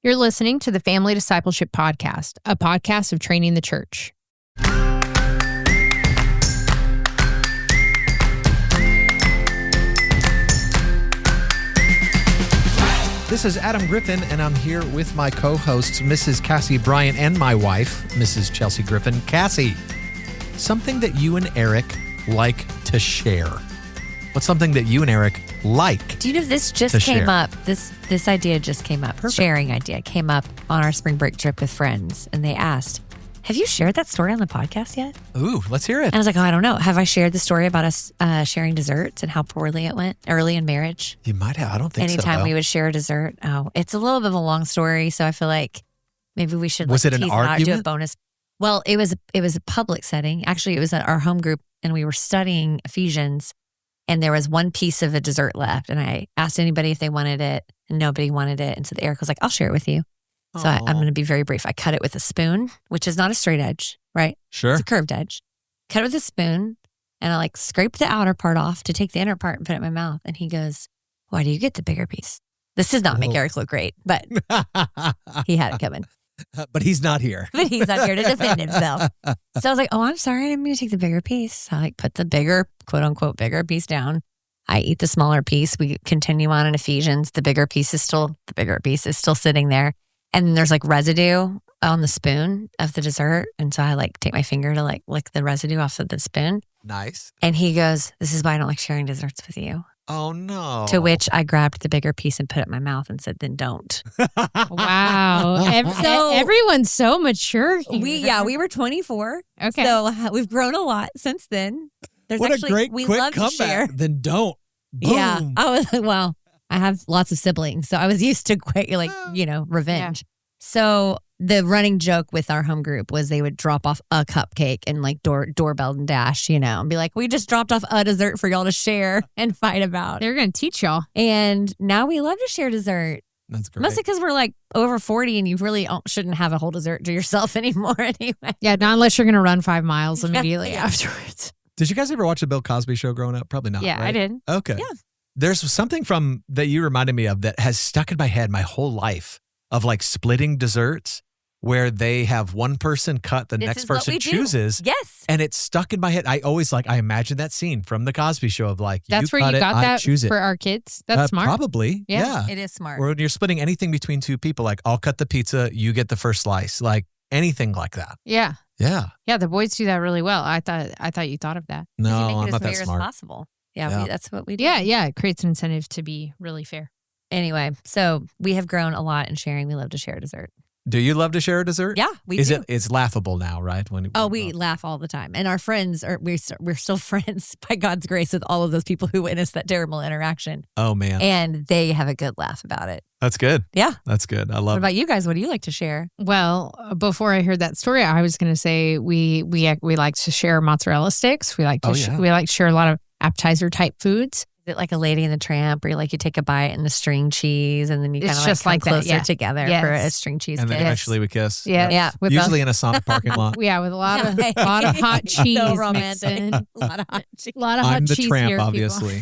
You're listening to the Family Discipleship Podcast, a podcast of training the church. This is Adam Griffin, and I'm here with my co-hosts, Mrs. Cassie Bryant, and my wife, Mrs. Chelsea Griffin. Cassie, something that you and Eric like to share. What's something that you and Eric like? Do you know this just came up? This idea just came up. Perfect. Sharing idea came up on our spring break trip with friends, and they asked, "Have you shared that story on the podcast yet?" Ooh, let's hear it. And I was like, "Oh, I don't know. Have I shared the story about us sharing desserts and how poorly it went early in marriage?" You might have. I don't think Anytime so. we would share a dessert. Oh, it's a little bit of a long story, so I feel like maybe we should Was it an tease it out, do a argument? bonus. Well, it was a public setting. Actually, it was at our home group, and we were studying Ephesians. And there was one piece of a dessert left. And I asked anybody if they wanted it, and nobody wanted it. And so Eric was like, "I'll share it with you." So I'm going to be very brief. I cut it with a spoon, which is not a straight edge, right? Sure. It's a curved edge. Cut it with a spoon, and I scrape the outer part off to take the inner part and put it in my mouth. And he goes, "Why do you get the bigger piece?" This does not make Eric look great, but he had it coming. But he's not here. But he's not here to defend himself. So I was like, "Oh, I'm sorry. I didn't mean to take the bigger piece." So I put the bigger, quote unquote, bigger piece down. I eat the smaller piece. We continue on in Ephesians. The bigger piece is still sitting there. And then there's residue on the spoon of the dessert. And so I take my finger to lick the residue off of the spoon. Nice. And he goes, "This is why I don't like sharing desserts with you." Oh, no. To which I grabbed the bigger piece and put it in my mouth and said, "Then don't." Wow. Everyone's so mature here. We were 24. Okay. So we've grown a lot since then. What a great quick love to share. comeback. Then don't. Boom. Yeah. I was like, well, I have lots of siblings, so I was used to quite revenge. Yeah. So the running joke with our home group was they would drop off a cupcake and doorbell and dash, and be like, "We just dropped off a dessert for y'all to share and fight about." They're going to teach y'all. And now we love to share dessert. That's great. Mostly because we're over 40 and you really shouldn't have a whole dessert to yourself anymore anyway. Yeah, not unless you're going to run 5 miles immediately afterwards. Did you guys ever watch the Bill Cosby show growing up? Probably not. Yeah, right? I did. Okay. Yeah. There's something from that you reminded me of that has stuck in my head my whole life of splitting desserts where they have one person cut, the next person chooses. Yes. And it's stuck in my head. I always I imagine that scene from the Cosby show of That's you where cut you it, got I that choose it. for our kids. That's smart. Probably. Yeah. It is smart. Or when you're splitting anything between two people, I'll cut the pizza, you get the first slice, anything like that. Yeah. Yeah. Yeah, the boys do that really well. I thought you thought of that. No, You make I'm it not as that fair smart. as possible. Yeah, Yeah. that's what we do. Yeah, it creates an incentive to be really fair. Anyway, so we have grown a lot in sharing. We love to share dessert. Do you love to share a dessert? Yeah, we do. It's laughable now, right? We laugh all the time. And our friends, we're still friends by God's grace with all of those people who witnessed that terrible interaction. Oh, man. And they have a good laugh about it. That's good. Yeah. That's good. I What love it. about you guys? What do you like to share? Well, before I heard that story, I was going to say we like to share mozzarella sticks. We like to we like to share a lot of appetizer type foods. Is it like a Lady and the Tramp, where you take a bite and the string cheese, and then you kind of just come like that, closer yeah. together Yes. for a string cheese And then kiss? eventually we kiss. Yeah. Yeah. With Usually in a Sonic parking lot. with a lot of hot cheese So mixed romantic. in. A lot of hot cheese. A lot of I'm hot the cheese tramp, here, people. obviously.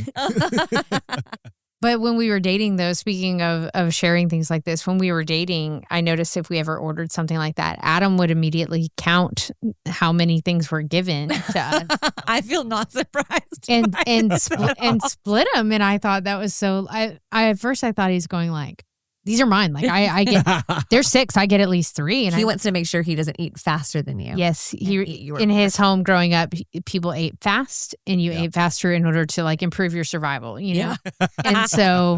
But when we were dating, though, speaking of sharing things like this, when we were dating, I noticed if we ever ordered something like that, Adam would immediately count how many things were given to us I feel not surprised. and split them. And I thought that was so. I at first I thought he's going these are mine. I get there's 6, I get at least 3. And he wants to make sure he doesn't eat faster than you. Yes, eat your in his home growing up, people ate fast, and you ate faster in order to improve your survival. Yeah. And so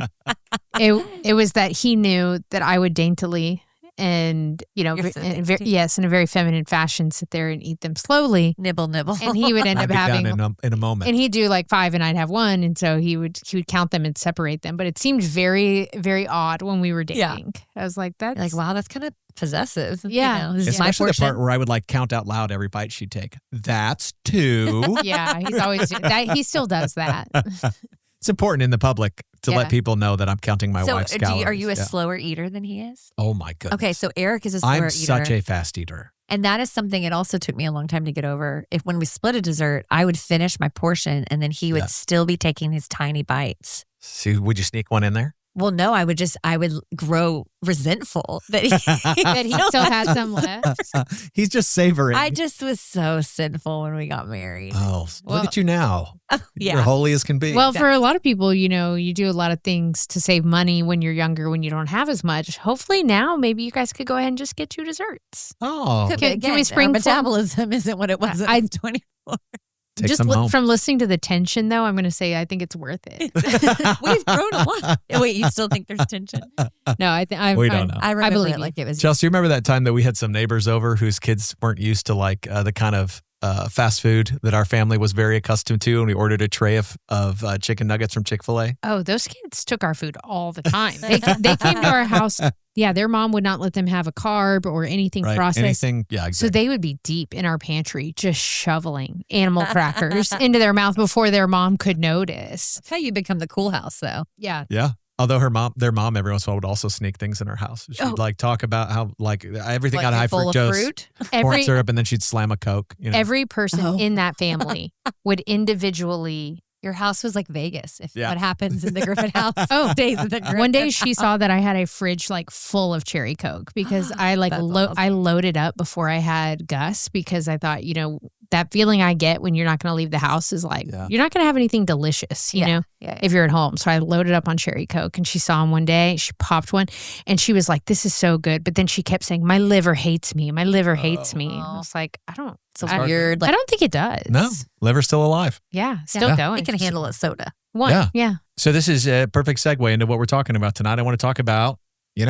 it was that he knew that I would daintily and You're so in dainty. a very feminine fashion sit there and eat them slowly, Nibble. and he would end I'd up be having. done in a moment. And he'd do 5 and I'd have 1. And so he would count them and separate them. But it seemed very, very odd when we were dating. I was like, that's You're like, wow, that's kind of possessive. Yeah. This is my Especially the portion. part where I would count out loud every bite she'd take. That's 2. yeah, he's always that. He still does that. It's important in the public to Yeah. let people know that I'm counting my So wife's calories. are you a Yeah. slower eater than he is? Oh my goodness. Okay, so Eric is a slower I'm eater. such a fast eater. And that is something it also took me a long time to get over. If when we split a dessert, I would finish my portion and then he would Yeah. still be taking his tiny bites. So would you sneak one in there? Well, no, I would grow resentful that he, That he still had some left. He's just savoring. I just was so sinful when we got married. Oh, Well- look at you now. Yeah. You're holy as can be. Well, for a lot of people, you do a lot of things to save money when you're younger, when you don't have as much. Hopefully now, maybe you guys could go ahead and just get 2 desserts. oh, Could Can- be, can we again, spring our metabolism isn't what it was when I was 24. take Just some home. from listening to the tension, though, I'm going to say I think it's worth it. We've grown a lot. Wait, you still think there's tension? No, I think We don't know. I remember believe it you. like it was. Chelsea, you remember that time that we had some neighbors over whose kids weren't used to like the kind of fast food that our family was very accustomed to, and we ordered a tray of chicken nuggets from Chick-fil-A? Oh, those kids took our food all the time. They came to our house. Yeah, their mom would not let them have a carb or anything Right. processed. Anything? Yeah, exactly. So they would be deep in our pantry, just shoveling animal crackers into their mouth before their mom could notice. That's how you become the cool house, though. Yeah. Yeah. Although their mom, every once in a while would also sneak things in her house. She'd Oh. like talk about how like everything What, got high full of fructose fruit? corn Every syrup, and then she'd slam a Coke. every person Oh. in that family would individually. Your house was like Vegas. If Yeah. what happens in the Griffin house Oh. stays in the Griffin. One day she saw that I had a fridge like full of cherry Coke because I like That's I awesome. loaded up before I had Gus because I thought, that feeling I get when you're not going to leave the house is like, Yeah. you're not going to have anything delicious, you know, Yeah. if you're at home. So I loaded up on cherry Coke and she saw him one day. She popped one and she was like, this is so good. But then she kept saying, my liver hates me. My liver hates me. And I was like, I don't weird. I don't think it does. No, liver's still alive. Yeah. Still Yeah. going. It can handle a soda. One. Yeah. Yeah. So this is a perfect segue into what we're talking about tonight. I want to talk about,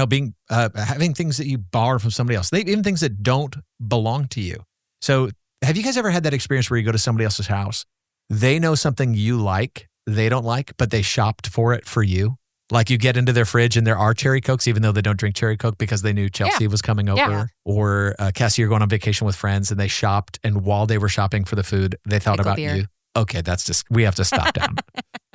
being having things that you borrow from somebody else, even things that don't belong to you. So have you guys ever had that experience where you go to somebody else's house, they know something you like, they don't like, but they shopped for it for you? Like you get into their fridge and there are cherry Cokes, even though they don't drink cherry Coke because they knew Chelsea was coming over. Yeah. Or Cassie, you're going on vacation with friends and they shopped. And while they were shopping for the food, they thought Pickle about beer. you. Okay, we have to stop down.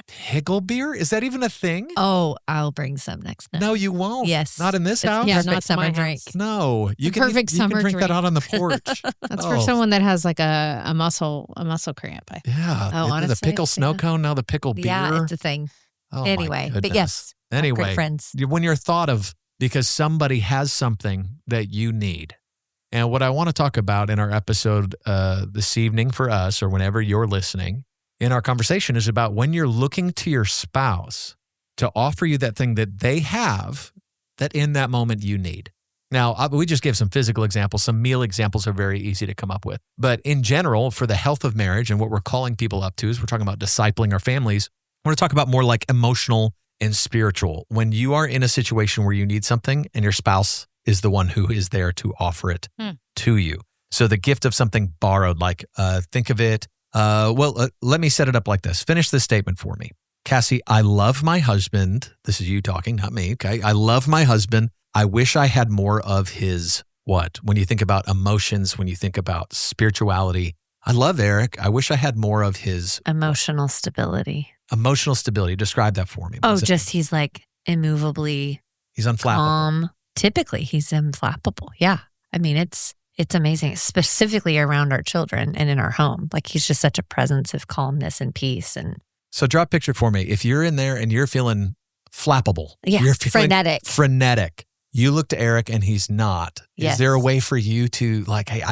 Pickle beer? Is that even a thing? Oh, I'll bring some next night. No, you won't. Yes. Not in this It's house. Yeah, perfect not to my summer drink. house. No. You The can perfect you can summer drink that drink. out on the porch. That's Oh. for someone that has like a muscle cramp. I think. Yeah. Oh, the honestly, pickle snow yeah. cone, now the pickle beer. Yeah, it's a thing. Oh, my Anyway, but goodness. yes. Anyway, Great friends. when you're thought of because somebody has something that you need. And what I want to talk about in our episode this evening for us, or whenever you're listening, in our conversation is about when you're looking to your spouse to offer you that thing that they have that in that moment you need. Now, we just gave some physical examples. Some meal examples are very easy to come up with. But in general, for the health of marriage and what we're calling people up to is we're talking about discipling our families. I want to talk about more like emotional and spiritual. When you are in a situation where you need something and your spouse is the one who is there to offer it to you. So the gift of something borrowed, like think of it. Let me set it up like this. Finish this statement for me. Cassie, I love my husband. This is you talking, not me. Okay. I love my husband. I wish I had more of his what? When you think about emotions, when you think about spirituality, I love Eric. I wish I had more of his Emotional stability. emotional stability. Describe that for me. What Oh, does it just mean? he's like immovably He's unflappable. Typically, he's unflappable. Yeah. I mean, it's amazing, specifically around our children and in our home. Like he's just such a presence of calmness and peace. And So draw a picture for me. If you're in there and you're feeling flappable, yeah, you're feeling frenetic. You look to Eric and he's not. Yes. Is there a way for you to like, hey,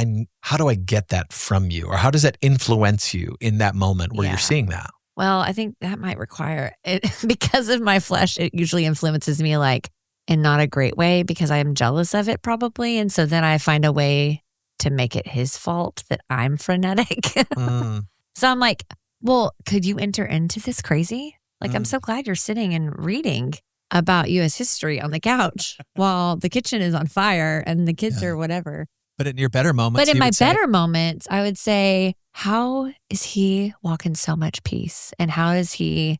how do I get that from you? Or how does that influence you in that moment where Yeah. you're seeing that? Well, I think that might require it because of my flesh. It usually influences me like in not a great way because I am jealous of it probably. And so then I find a way to make it his fault that I'm frenetic. Mm. So I'm like, well, could you enter into this crazy? Like, I'm so glad you're sitting and reading about U.S. history on the couch while the kitchen is on fire and the kids Yeah. are whatever. But in your better moments, But in you my would say, better moments, I would say, how is he walking so much peace? And how does he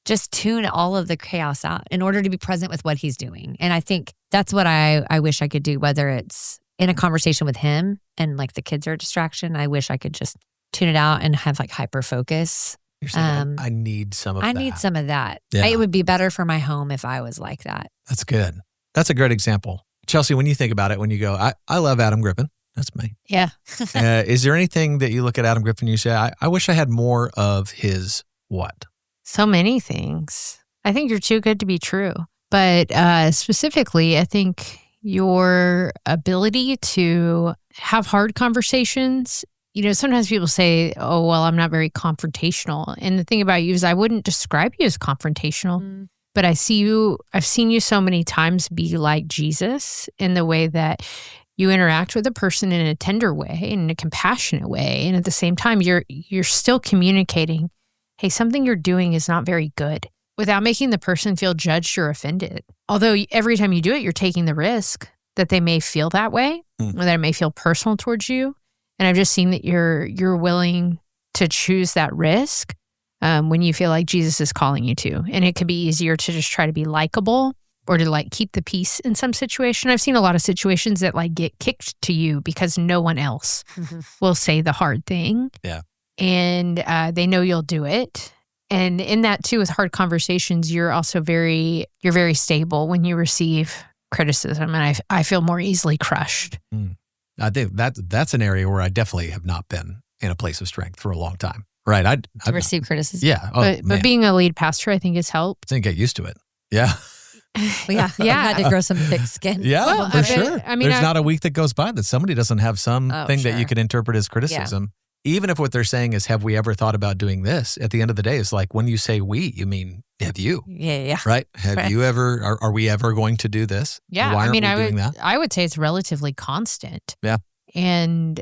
just tune all of the chaos out in order to be present with what he's doing? And I think that's what I wish I could do, whether it's in a conversation with him and like the kids are a distraction. I wish I could just tune it out and have like hyper focus. you're saying, I need some of that. I need some of that. Yeah. It would be better for my home if I was like that. That's good. That's a great example. Chelsea, when you think about it, when you go, I love Adam Griffin. That's me. Yeah. Is there anything that you look at Adam Griffin and you say, I wish I had more of his what? So many things. I think you're too good to be true. But specifically, I think your ability to have hard conversations. Sometimes people say, oh, well, I'm not very confrontational. And the thing about you is I wouldn't describe you as confrontational, but I've seen you so many times be like Jesus in the way that you interact with a person in a tender way, in a compassionate way. And at the same time, you're still communicating, hey, something you're doing is not very good, without making the person feel judged or offended. Although every time you do it, you're taking the risk that they may feel that way, or that it may feel personal towards you. And I've just seen that you're willing to choose that risk when you feel like Jesus is calling you to. And it could be easier to just try to be likable or to keep the peace in some situation. I've seen a lot of situations that get kicked to you because no one else will say the hard thing. Yeah. And they know you'll do it. And in that too, with hard conversations, you're also very stable when you receive criticism. And I feel more easily crushed. I think that's an area where I definitely have not been in a place of strength for a long time. Right. I receive criticism. Yeah. But being a lead pastor, I think has helped. I think get used to it. Yeah. Well, yeah. I had to grow some thick skin. Yeah, for sure. I mean, there's not a week that goes by that somebody doesn't have something that you could interpret as criticism. Yeah. Even if what they're saying is, have we ever thought about doing this? At the end of the day, it's like when you say we, you mean, have you? Yeah. Right? Have you ever, are we ever going to do this? Yeah. Why aren't we doing that? I would say it's relatively constant. Yeah. And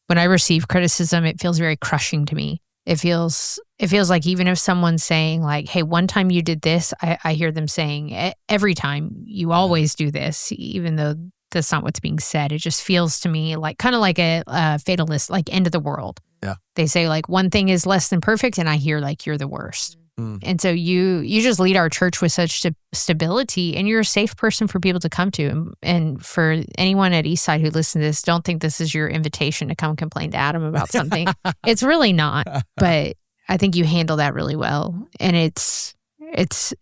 when I receive criticism, it feels very crushing to me. It feels like even if someone's saying like, hey, one time you did this, I hear them saying every time you always do this, even though that's not what's being said. It just feels to me like kind of like a fatalist, like end of the world. Yeah. They say like one thing is less than perfect, and I hear like you're the worst. And so you just lead our church with such stability, and you're a safe person for people to come to. And for anyone at Eastside who listens to this, don't think this is your invitation to come complain to Adam about something. It's really not. But I think you handle that really well, and it's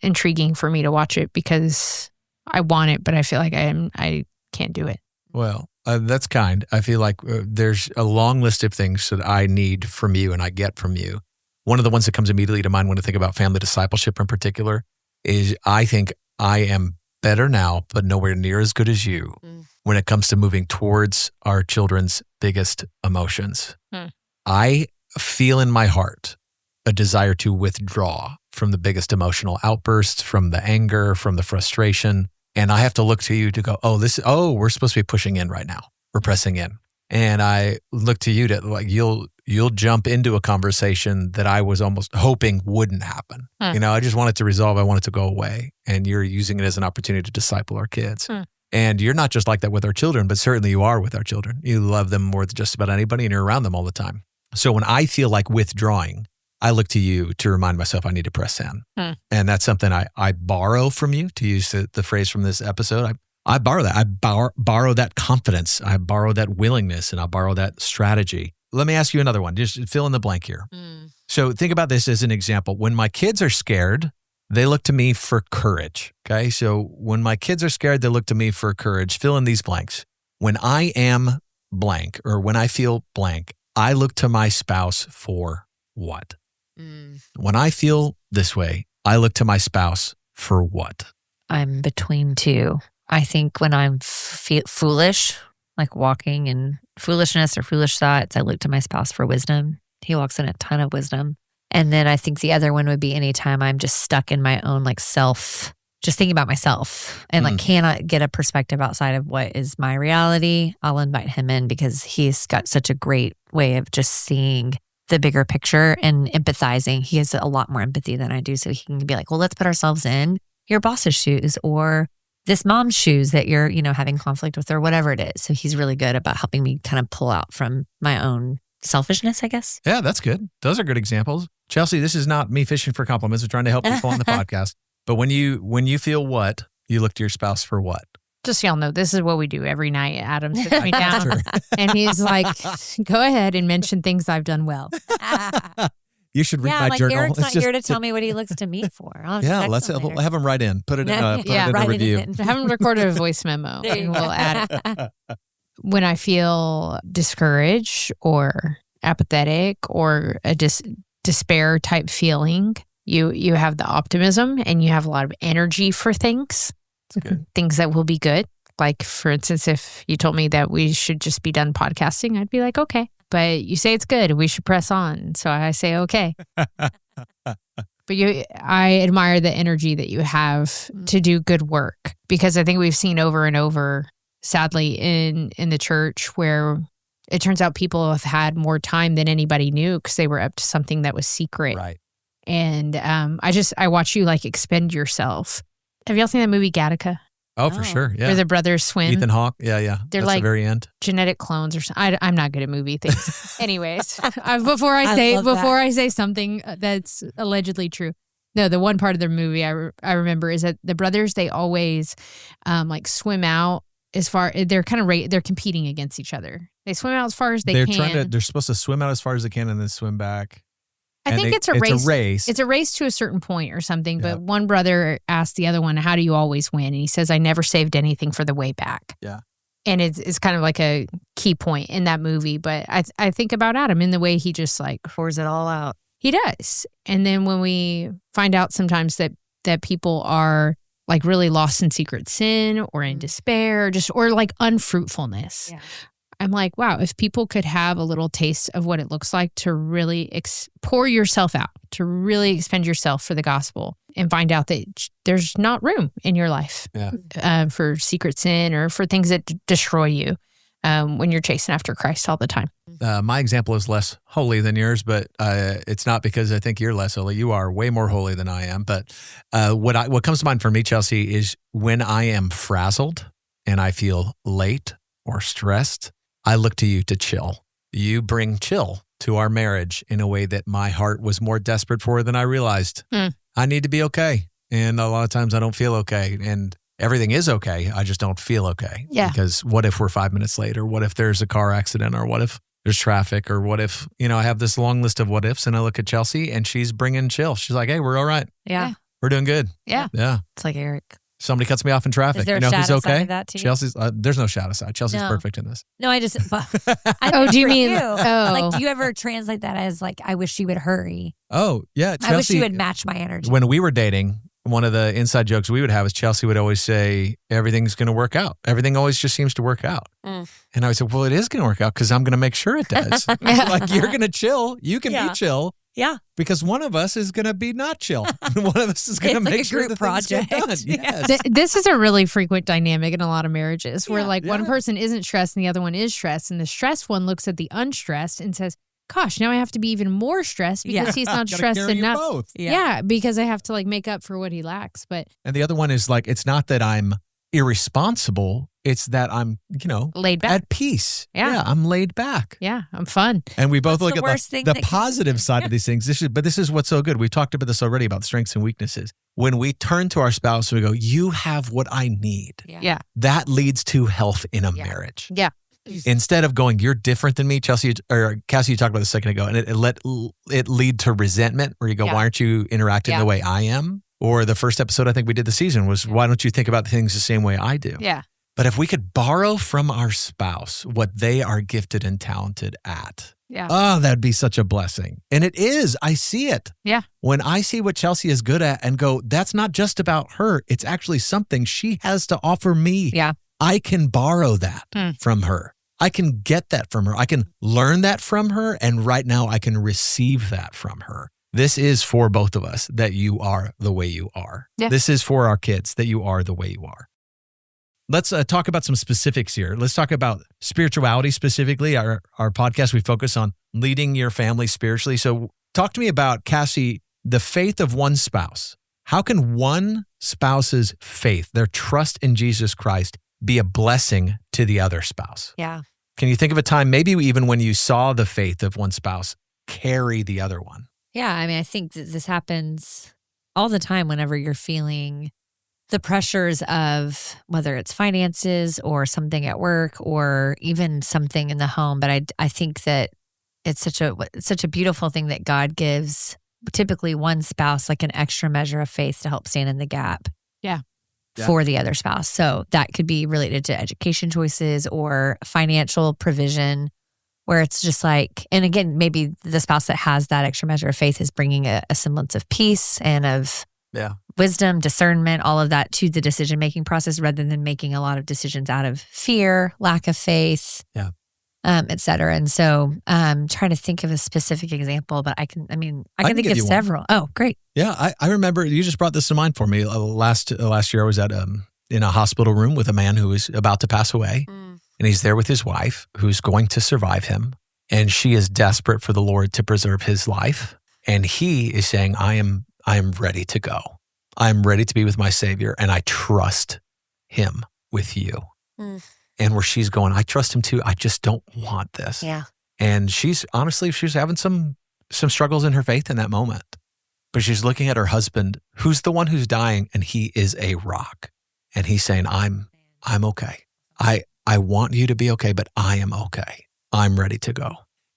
intriguing for me to watch it because I want it, but I feel like I can't do it. Well, that's kind. I feel like there's a long list of things that I need from you and I get from you. One of the ones that comes immediately to mind when I think about family discipleship in particular is I think I am better now, but nowhere near as good as you when it comes to moving towards our children's biggest emotions. I feel in my heart a desire to withdraw from the biggest emotional outbursts, from the anger, from the frustration. And I have to look to you to go, we're supposed to be pushing in right now. We're pressing in. And I look to you to like, you'll jump into a conversation that I was almost hoping wouldn't happen. I just want it to resolve. I want it to go away. And you're using it as an opportunity to disciple our kids. And you're not just like that with our children, but certainly you are with our children. You love them more than just about anybody, and you're around them all the time. So when I feel like withdrawing, I look to you to remind myself I need to press in. And that's something I borrow from you, to use the phrase from this episode. I borrow that. I borrow that confidence. I borrow that willingness, and I borrow that strategy. Let me ask you another one. Just fill in the blank here. So think about this as an example. When my kids are scared, they look to me for courage. Okay. So when my kids are scared, they look to me for courage. Fill in these blanks. When I am blank, or when I feel blank, I look to my spouse for what? When I feel this way, I look to my spouse for what? I'm between two. I think when I'm foolish, like walking in foolishness or foolish thoughts, I look to my spouse for wisdom. He walks in a ton of wisdom. And then I think the other one would be anytime I'm just stuck in my own self, just thinking about myself and cannot get a perspective outside of what is my reality. I'll invite him in because he's got such a great way of just seeing the bigger picture and empathizing. He has a lot more empathy than I do. So he can be like, well, let's put ourselves in your boss's shoes or this mom's shoes that you're, having conflict with or whatever it is. So he's really good about helping me kind of pull out from my own selfishness, I guess. Yeah, that's good. Those are good examples. Chelsea, this is not me fishing for compliments. We're trying to help people on the podcast. But when you feel what, you look to your spouse for what? Just so y'all know, this is what we do every night. Adam sits me down and he's like, go ahead and mention things I've done well. You should read my journal. Eric's not here to tell me what he looks to me for. Let's have him write in. Put it in a review. Have him record a voice memo and we'll add it. When I feel discouraged or apathetic or a despair type feeling, You have the optimism and you have a lot of energy for things that will be good. Like, for instance, if you told me that we should just be done podcasting, I'd be like, okay. But you say it's good, we should press on. So I say, okay. But I admire the energy that you have to do good work, because I think we've seen over and over, sadly, in the church, where it turns out people have had more time than anybody knew because they were up to something that was secret. Right. And I watch you like expend yourself. Have y'all seen that movie Gattaca? Oh, for sure. Yeah. Where the brothers swim. Ethan Hawke. Yeah. They're That's like the very end. genetic clones or something. I'm not good at movie things. Anyways, before I say something that's allegedly true. No, the one part of the movie I remember is that the brothers, they always like swim out as far, they're competing against each other. They swim out as far as they can. They're supposed to swim out as far as they can and then swim back. I think it's a race. It's a race to a certain point or something. But one brother asked the other one, "How do you always win?" And he says, "I never saved anything for the way back." Yeah. And it's kind of like a key point in that movie. But I think about Adam in the way he just like pours it all out. He does. And then when we find out sometimes that people are like really lost in secret sin or in despair, or like unfruitfulness. Yeah. I'm like, wow, if people could have a little taste of what it looks like to really pour yourself out, to really expend yourself for the gospel and find out that there's not room in your life for secret sin or for things that destroy you when you're chasing after Christ all the time. My example is less holy than yours, but it's not because I think you're less holy. You are way more holy than I am. But what comes to mind for me, Chelsea, is when I am frazzled and I feel late or stressed, I look to you to chill. You bring chill to our marriage in a way that my heart was more desperate for than I realized. I need to be okay. And a lot of times I don't feel okay. And everything is okay. I just don't feel okay. Yeah. Because what if we're 5 minutes late, or what if there's a car accident, or what if there's traffic, or what if, I have this long list of what ifs, and I look at Chelsea and she's bringing chill. She's like, hey, we're all right. Yeah. We're doing good. Yeah. Yeah. It's like Eric. Somebody cuts me off in traffic. Is there a shadow who's okay? side of that too? Chelsea's, there's no shadow side. Chelsea's perfect in this. No, I just. Do you mean? Like, do you ever translate that as like, I wish you would hurry? Oh, yeah. Chelsea, I wish you would match my energy. When we were dating, one of the inside jokes we would have is Chelsea would always say, everything's going to work out. Everything always just seems to work out. And I would say, well, it is going to work out because I'm going to make sure it does. Like, you're going to chill. You can be chill. Yeah. Because one of us is going to be not chill. One of us is going to make sure the project get done. Yes. This is a really frequent dynamic in a lot of marriages where one person isn't stressed and the other one is stressed. And the stressed one looks at the unstressed and says, gosh, now I have to be even more stressed because he's not stressed enough. Yeah, because I have to like make up for what he lacks. And the other one is like, it's not that I'm irresponsible. It's that I'm, laid back, at peace. Yeah, I'm laid back. Yeah, I'm fun. And we both look at the positive side of these things. This is what's so good. We've talked about this already, about strengths and weaknesses. When we turn to our spouse and we go, you have what I need. Yeah. That leads to health in a marriage. Yeah. Instead of going, you're different than me, Chelsea or Cassie, you talked about this a second ago, and it lead to resentment where you go, why aren't you interacting the way I am? Or the first episode I think we did the season was, why don't you think about things the same way I do? Yeah. But if we could borrow from our spouse what they are gifted and talented at, that'd be such a blessing. And it is. I see it. Yeah. When I see what Chelsea is good at and go, that's not just about her. It's actually something she has to offer me. Yeah. I can borrow that from her. I can get that from her. I can learn that from her. And right now I can receive that from her. This is for both of us, that you are the way you are. Yeah. This is for our kids, that you are the way you are. Let's talk about some specifics here. Let's talk about spirituality specifically. Our podcast, we focus on leading your family spiritually. So talk to me about, Cassie, the faith of one spouse. How can one spouse's faith, their trust in Jesus Christ, be a blessing to the other spouse? Yeah. Can you think of a time, maybe even when you saw the faith of one spouse carry the other one? Yeah. I mean, I think that this happens all the time whenever you're feeling the pressures of whether it's finances or something at work or even something in the home. But I think that it's such a beautiful thing that God gives typically one spouse like an extra measure of faith to help stand in the gap. Yeah. For the other spouse. So that could be related to education choices or financial provision where it's just like, and again, maybe the spouse that has that extra measure of faith is bringing a semblance of peace and of wisdom, discernment, all of that to the decision-making process rather than making a lot of decisions out of fear, lack of faith, et cetera. And so trying to think of a specific example, but I can think of several. Oh, great. Yeah, I remember you just brought this to mind for me. Last year I was at in a hospital room with a man who was about to pass away. And he's there with his wife who's going to survive him. And she is desperate for the Lord to preserve his life. And he is saying, I am ready to go. I'm ready to be with my Savior, and I trust him with you. And where she's going, I trust him too. I just don't want this. Yeah. And she's having some struggles in her faith in that moment. But she's looking at her husband, who's the one who's dying, and he is a rock. And he's saying, I'm okay. I want you to be okay, but I am okay. I'm ready to go.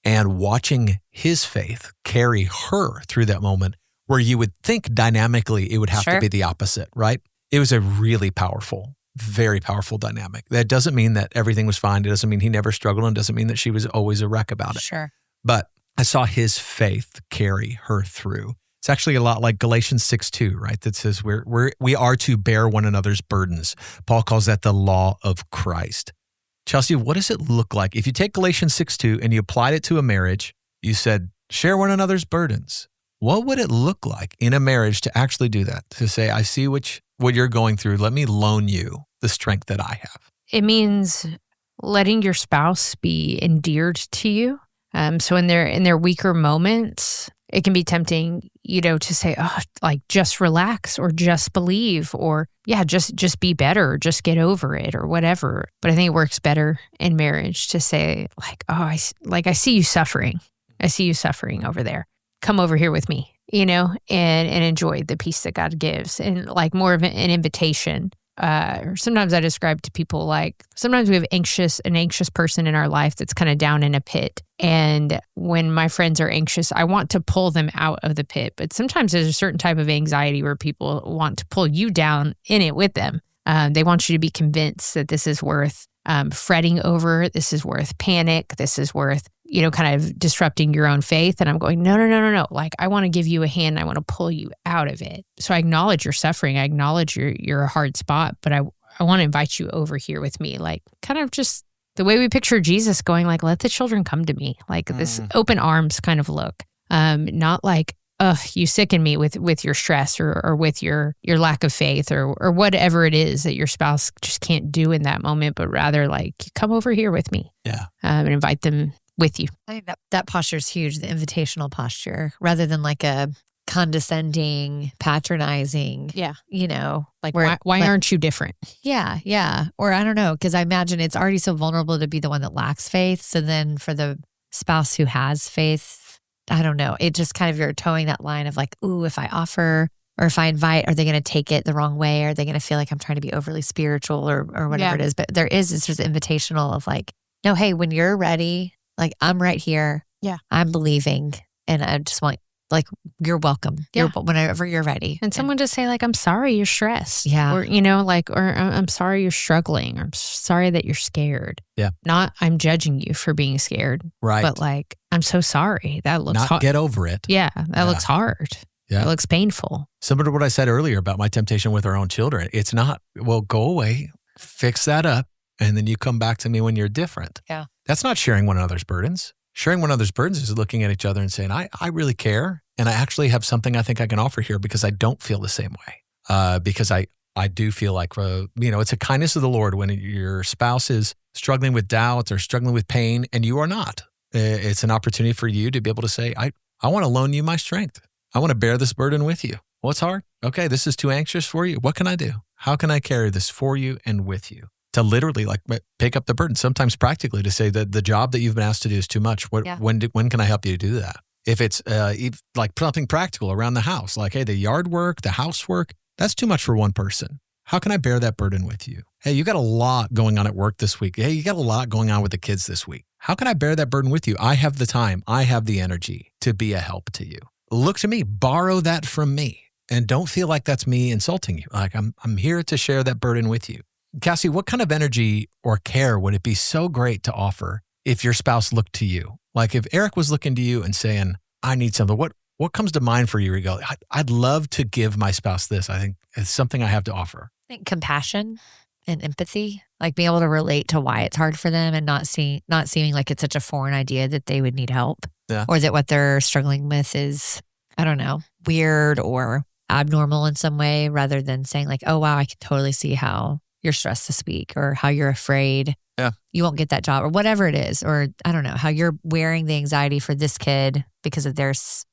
And watching his faith carry her through that moment where you would think dynamically it would have to be the opposite, right? It was a really powerful, very powerful dynamic. That doesn't mean that everything was fine. It doesn't mean he never struggled, and doesn't mean that she was always a wreck about it. Sure. But I saw his faith carry her through. It's actually a lot like Galatians 6:2, right? That says we are to bear one another's burdens. Paul calls that the law of Christ. Chelsea, what does it look like? If you take Galatians 6:2 and you applied it to a marriage, you said, share one another's burdens. What would it look like in a marriage to actually do that? To say, I see what you're going through. Let me loan you the strength that I have. It means letting your spouse be endeared to you. So in their weaker moments, it can be tempting, to say, oh, like just relax or just believe or just be better or just get over it or whatever. But I think it works better in marriage to say like, oh, I see you suffering. I see you suffering over there. Come over here with me, and enjoy the peace that God gives, and like more of an invitation. Or sometimes I describe to people like sometimes we have an anxious person in our life that's kind of down in a pit. And when my friends are anxious, I want to pull them out of the pit. But sometimes there's a certain type of anxiety where people want to pull you down in it with them. They want you to be convinced that this is worth fretting over. This is worth panic. This is worth, kind of disrupting your own faith. And I'm going, no. Like, I want to give you a hand. I want to pull you out of it. So I acknowledge your suffering. I acknowledge your hard spot, but I want to invite you over here with me. Like, kind of just the way we picture Jesus going, like, let the children come to me. Like this open arms kind of look. Not like, you sicken me with your stress or with your lack of faith or whatever it is that your spouse just can't do in that moment, but rather like, come over here with me. Yeah. And invite them with you. I think that posture is huge, the invitational posture, rather than like a condescending, patronizing. Yeah. Like why aren't you different? Yeah. Yeah. Or I don't know, because I imagine it's already so vulnerable to be the one that lacks faith. So then for the spouse who has faith, I don't know. It just kind of, you're towing that line of like, ooh, if I offer or if I invite, are they going to take it the wrong way? Are they going to feel like I'm trying to be overly spiritual or whatever it is? But it's just invitational of like, no, hey, when you're ready, like I'm right here. Yeah. I'm believing. And I just want, like, you're welcome. Yeah. Whenever you're ready. And someone just say like, I'm sorry you're stressed. Yeah. Or, or I'm sorry you're struggling. Or I'm sorry that you're scared. Yeah. Not I'm judging you for being scared. Right. But like, I'm so sorry. That looks hard. Not get over it. Yeah. That looks hard. Yeah. It looks painful. Similar to what I said earlier about my temptation with our own children. It's not, well, go away, fix that up, and then you come back to me when you're different. Yeah. That's not sharing one another's burdens. Sharing one another's burdens is looking at each other and saying, I really care. And I actually have something I think I can offer here because I don't feel the same way. Because I do feel like, it's a kindness of the Lord when your spouse is struggling with doubt or struggling with pain and you are not. It's an opportunity for you to be able to say, I want to loan you my strength. I want to bear this burden with you. Well, it's hard. Okay, this is too anxious for you. What can I do? How can I carry this for you and with you? To literally like pick up the burden, sometimes practically to say that the job that you've been asked to do is too much. When can I help you do that? If it's like something practical around the house, like, hey, the yard work, the housework, that's too much for one person. How can I bear that burden with you? Hey, you got a lot going on at work this week. Hey, you got a lot going on with the kids this week. How can I bear that burden with you? I have the time. I have the energy to be a help to you. Look to me, borrow that from me. And don't feel like that's me insulting you. Like I'm here to share that burden with you. Cassie, what kind of energy or care would it be so great to offer if your spouse looked to you? Like if Eric was looking to you and saying, I need something, what comes to mind for you? You go, I'd love to give my spouse this. I think it's something I have to offer. I think compassion and empathy, like being able to relate to why it's hard for them and not seeming like it's such a foreign idea that they would need help. Yeah. Or that what they're struggling with is, I don't know, weird or abnormal in some way, rather than saying like, oh, wow, I can totally see how you're stressed this week or how you're afraid you won't get that job or whatever it is. Or I don't know, how you're wearing the anxiety for this kid because of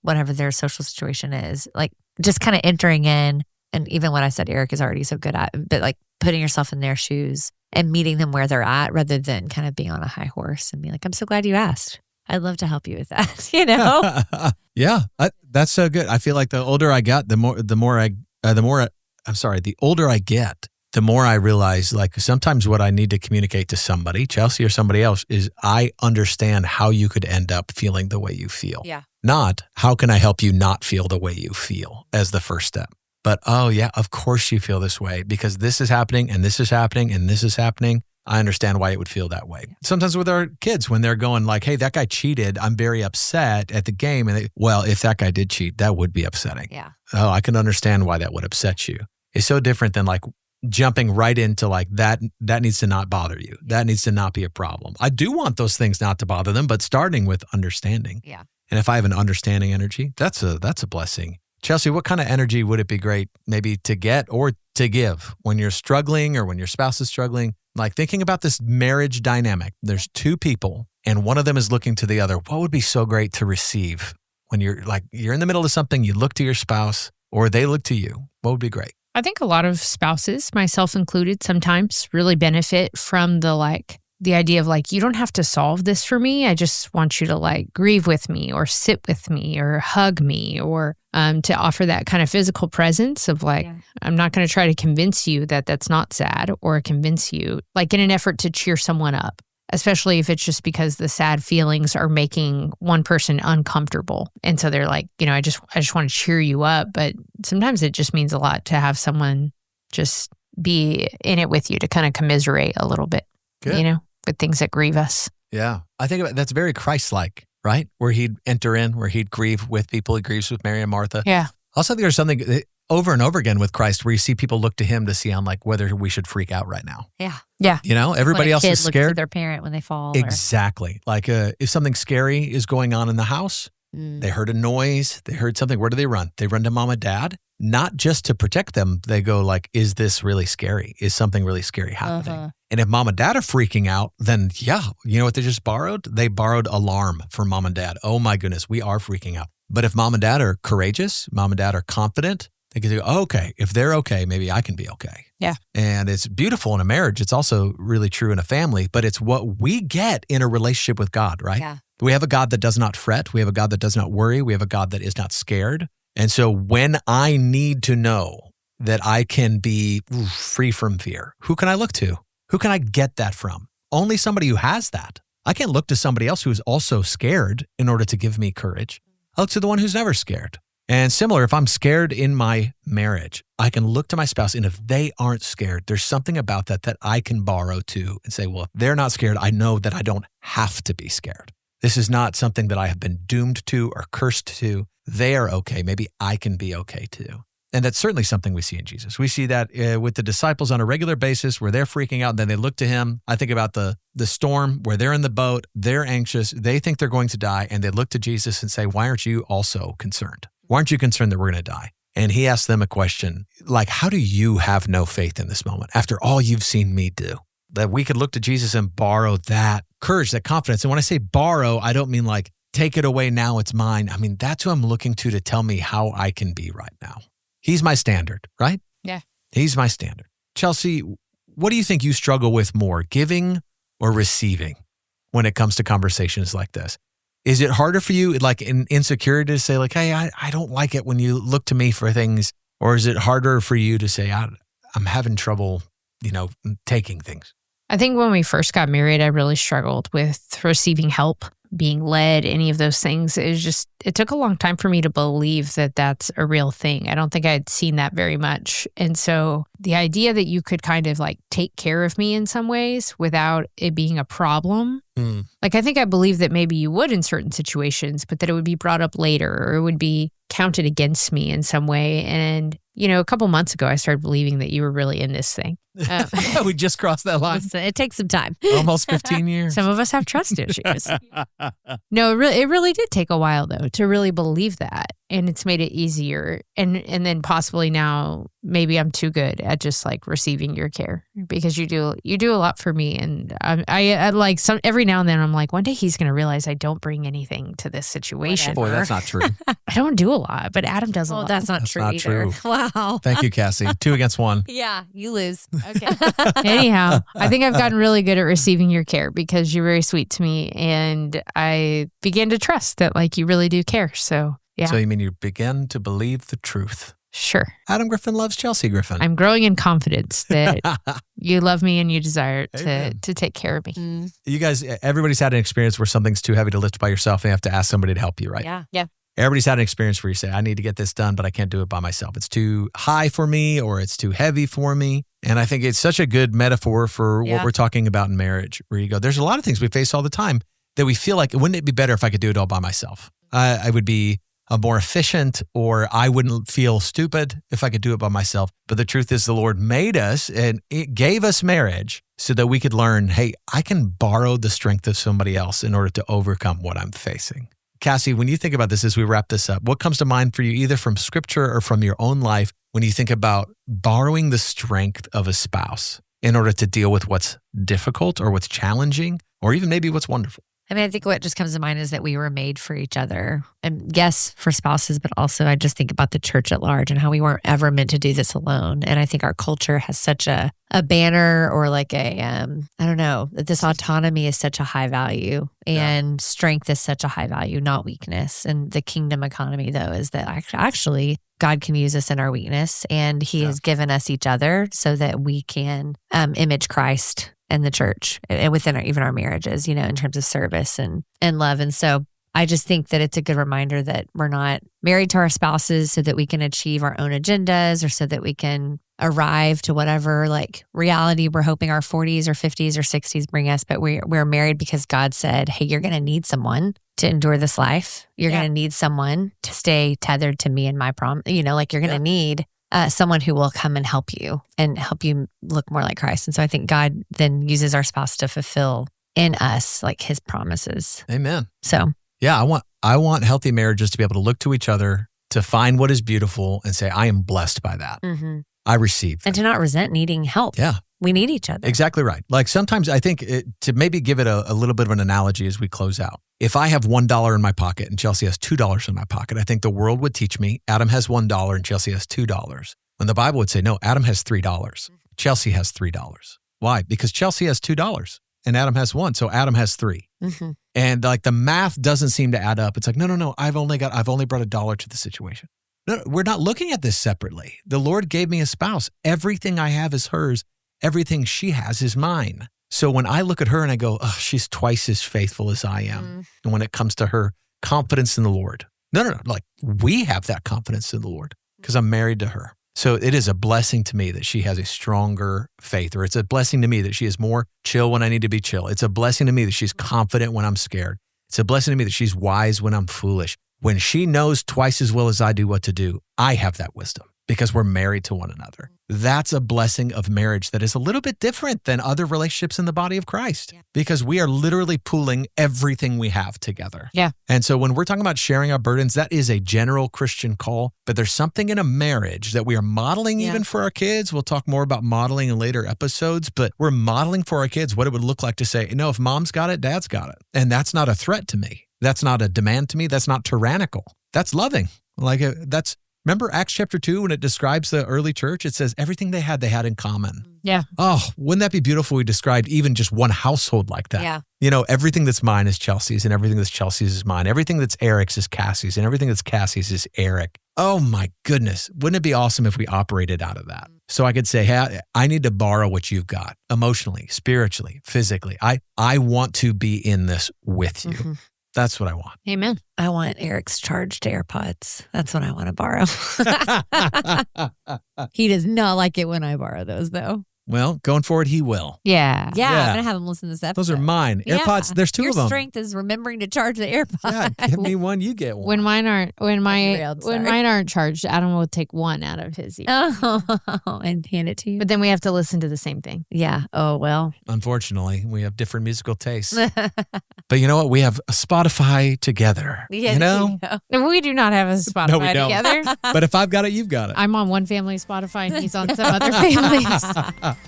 whatever their social situation is. Like just kind of entering in. And even what I said, Eric is already so good at, but like putting yourself in their shoes and meeting them where they're at rather than kind of being on a high horse and being like, I'm so glad you asked. I'd love to help you with that, you know? Yeah, that's so good. I feel like the older I got, the older I get, the more I realize like sometimes what I need to communicate to somebody, Chelsea or somebody else, is I understand how you could end up feeling the way you feel. Yeah. Not how can I help you not feel the way you feel as the first step. But, oh yeah, of course you feel this way because this is happening and this is happening and this is happening. I understand why it would feel that way. Sometimes with our kids, when they're going like, hey, that guy cheated, I'm very upset at the game. And well, if that guy did cheat, that would be upsetting. Yeah. Oh, I can understand why that would upset you. It's so different than like jumping right into like that needs to not bother you. That needs to not be a problem. I do want those things not to bother them, but starting with understanding. Yeah. And if I have an understanding energy, that's a blessing. Chelsea, what kind of energy would it be great maybe to get or to give when you're struggling or when your spouse is struggling? Like thinking about this marriage dynamic, there's two people and one of them is looking to the other. What would be so great to receive when you're in the middle of something, you look to your spouse or they look to you? What would be great? I think a lot of spouses, myself included, sometimes really benefit from the idea of like, you don't have to solve this for me. I just want you to like grieve with me or sit with me or hug me or to offer that kind of physical presence of like, I'm not going to try to convince you that that's not sad or convince you like in an effort to cheer someone up, especially if it's just because the sad feelings are making one person uncomfortable. And so they're like, I just want to cheer you up. But sometimes it just means a lot to have someone just be in it with you to kind of commiserate a little bit, with things that grieve us. Yeah. I think that's very Christ-like, right? Where he'd enter in, where he'd grieve with people. He grieves with Mary and Martha. Yeah. Also, there's something over and over again with Christ where you see people look to him to see on like whether we should freak out right now. Yeah. Yeah. Everybody else is Looks scared. at their parent when they fall. Exactly. Like if something scary is going on in the house, they heard a noise, they heard something. Where do they run? They run to mom and dad, not just to protect them. They go like, is this really scary? Is something really scary happening? Uh-huh. And if mom and dad are freaking out, then you know what they just borrowed? They borrowed alarm from mom and dad. Oh my goodness, we are freaking out. But if mom and dad are courageous, mom and dad are confident, they can say, oh, okay, if they're okay, maybe I can be okay. Yeah. And it's beautiful in a marriage. It's also really true in a family, but it's what we get in a relationship with God, right? Yeah. We have a God that does not fret. We have a God that does not worry. We have a God that is not scared. And so when I need to know that I can be free from fear, who can I look to? Who can I get that from? Only somebody who has that. I can't look to somebody else who is also scared in order to give me courage. I look to the one who's never scared. And similar, if I'm scared in my marriage, I can look to my spouse, and if they aren't scared, there's something about that I can borrow to and say, well, if they're not scared, I know that I don't have to be scared. This is not something that I have been doomed to or cursed to. They are okay. Maybe I can be okay too. And that's certainly something we see in Jesus. We see that with the disciples on a regular basis where they're freaking out and then they look to him. I think about the storm where they're in the boat, they're anxious, they think they're going to die, and they look to Jesus and say, why aren't you also concerned? Why aren't you concerned that we're going to die? And he asks them a question like, how do you have no faith in this moment after all you've seen me do? That we could look to Jesus and borrow that courage, that confidence. And when I say borrow, I don't mean like, take it away now, it's mine. I mean, that's who I'm looking to tell me how I can be right now. He's my standard, right? Yeah. He's my standard. Chelsea, what do you think you struggle with more, giving or receiving when it comes to conversations like this? Is it harder for you, like in insecurity, to say like, hey, I don't like it when you look to me for things? Or is it harder for you to say, I'm having trouble, taking things? I think when we first got married, I really struggled with receiving help, being led, any of those things. It took a long time for me to believe that that's a real thing. I don't think I had seen that very much. And so the idea that you could kind of like take care of me in some ways without it being a problem. Like, I think I believe that maybe you would in certain situations, but that it would be brought up later or it would be counted against me in some way. And, a couple months ago, I started believing that you were really in this thing. We just crossed that line. It takes some time. Almost 15 years. Some of us have trust issues. No, it really did take a while, though, to really believe that. And it's made it easier. And then possibly now, maybe I'm too good at just like receiving your care because you do a lot for me. And I like every now and then I'm like, one day he's going to realize I don't bring anything to this situation. Boy, that's not true. I don't do a lot, but Adam does a lot. That's not true either. True. Wow. Thank you, Cassie. 2 against 1. Yeah, you lose. Okay. Anyhow, I think I've gotten really good at receiving your care because you're very sweet to me. And I began to trust that like you really do care. So yeah. So you mean you begin to believe the truth? Sure. Adam Griffin loves Chelsea Griffin. I'm growing in confidence that you love me and you desire to take care of me. You guys, everybody's had an experience where something's too heavy to lift by yourself and you have to ask somebody to help you, right? Yeah. Everybody's had an experience where you say, I need to get this done, but I can't do it by myself. It's too high for me or it's too heavy for me. And I think it's such a good metaphor for what we're talking about in marriage, where you go, there's a lot of things we face all the time that we feel like, wouldn't it be better if I could do it all by myself? I would be more efficient, or I wouldn't feel stupid if I could do it by myself. But the truth is the Lord made us and it gave us marriage so that we could learn, hey, I can borrow the strength of somebody else in order to overcome what I'm facing. Cassie, when you think about this as we wrap this up, what comes to mind for you either from scripture or from your own life when you think about borrowing the strength of a spouse in order to deal with what's difficult or what's challenging or even maybe what's wonderful? I mean, I think what just comes to mind is that we were made for each other. And yes, for spouses, but also I just think about the church at large and how we weren't ever meant to do this alone. And I think our culture has such a banner or like I don't know, that this autonomy is such a high value and strength is such a high value, not weakness. And the kingdom economy, though, is that actually God can use us in our weakness and he has given us each other so that we can image Christ and the church and within even our marriages, in terms of service and love. And so I just think that it's a good reminder that we're not married to our spouses so that we can achieve our own agendas or so that we can arrive to whatever like reality we're hoping our 40s or 50s or 60s bring us. But we're married because God said, hey, you're going to need someone to endure this life. You're going to need someone to stay tethered to me and my promise. Like you're going to need someone who will come and help you look more like Christ. And so I think God then uses our spouse to fulfill in us like his promises. Amen. So yeah, I want healthy marriages to be able to look to each other, to find what is beautiful and say, I am blessed by that. Mm-hmm. I receive that. And to not resent needing help. Yeah. We need each other. Exactly right. Like sometimes I think to maybe give it a little bit of an analogy as we close out. If I have $1 in my pocket and Chelsea has $2 in my pocket, I think the world would teach me Adam has $1 and Chelsea has $2. When the Bible would say, no, Adam has $3. Chelsea has $3. Why? Because Chelsea has $2 and Adam has 1. So Adam has 3. Mm-hmm. And like the math doesn't seem to add up. It's like, no. I've only brought $1 to the situation. No, we're not looking at this separately. The Lord gave me a spouse. Everything I have is hers. Everything she has is mine. So when I look at her and I go, oh, she's twice as faithful as I am. And when it comes to her confidence in the Lord, no. Like we have that confidence in the Lord because I'm married to her. So it is a blessing to me that she has a stronger faith, or it's a blessing to me that she is more chill when I need to be chill. It's a blessing to me that she's confident when I'm scared. It's a blessing to me that she's wise when I'm foolish. When she knows twice as well as I do what to do, I have that wisdom because we're married to one another. That's a blessing of marriage that is a little bit different than other relationships in the body of Christ because we are literally pooling everything we have together. Yeah. And so when we're talking about sharing our burdens, that is a general Christian call, but there's something in a marriage that we are modeling even for our kids. We'll talk more about modeling in later episodes, but we're modeling for our kids what it would look like to say, if mom's got it, dad's got it. And that's not a threat to me. That's not a demand to me. That's not tyrannical. That's loving. Remember Acts chapter 2 when it describes the early church? It says everything they had in common. Yeah. Oh, wouldn't that be beautiful? We described even just one household like that. Yeah. Everything that's mine is Chelsea's and everything that's Chelsea's is mine. Everything that's Eric's is Cassie's and everything that's Cassie's is Eric. Oh my goodness. Wouldn't it be awesome if we operated out of that? So I could say, hey, I need to borrow what you've got emotionally, spiritually, physically. I want to be in this with you. Mm-hmm. That's what I want. Amen. I want Eric's charged AirPods. That's what I want to borrow. He does not like it when I borrow those, though. Well, going forward, he will. Yeah. Yeah, Yeah. I'm going to have him listen to this episode. Those are mine. AirPods, there's two Your of them. strength is remembering to charge the AirPods. Yeah, give me one, you get one. When mine aren't Derailed, sorry. mine aren't charged, Adam will take one out of his ear. Oh, and hand it to you. But then we have to listen to the same thing. Yeah. Oh, well. Unfortunately, we have different musical tastes. But you know what? We have a Spotify together. Yeah, you know? And we do not have a Spotify we don't. together. But if I've got it, you've got it. I'm on one family Spotify and he's on some other families.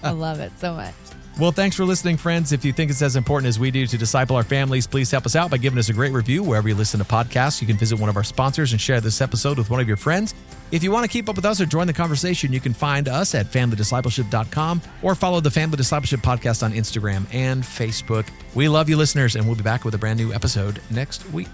I love it so much. Well, thanks for listening, friends. If you think it's as important as we do to disciple our families, please help us out by giving us a great review wherever you listen to podcasts. You can visit one of our sponsors and share this episode with one of your friends. If you want to keep up with us or join the conversation, you can find us at familydiscipleship.com or follow the Family Discipleship Podcast on Instagram and Facebook. We love you, listeners, and we'll be back with a brand new episode next week.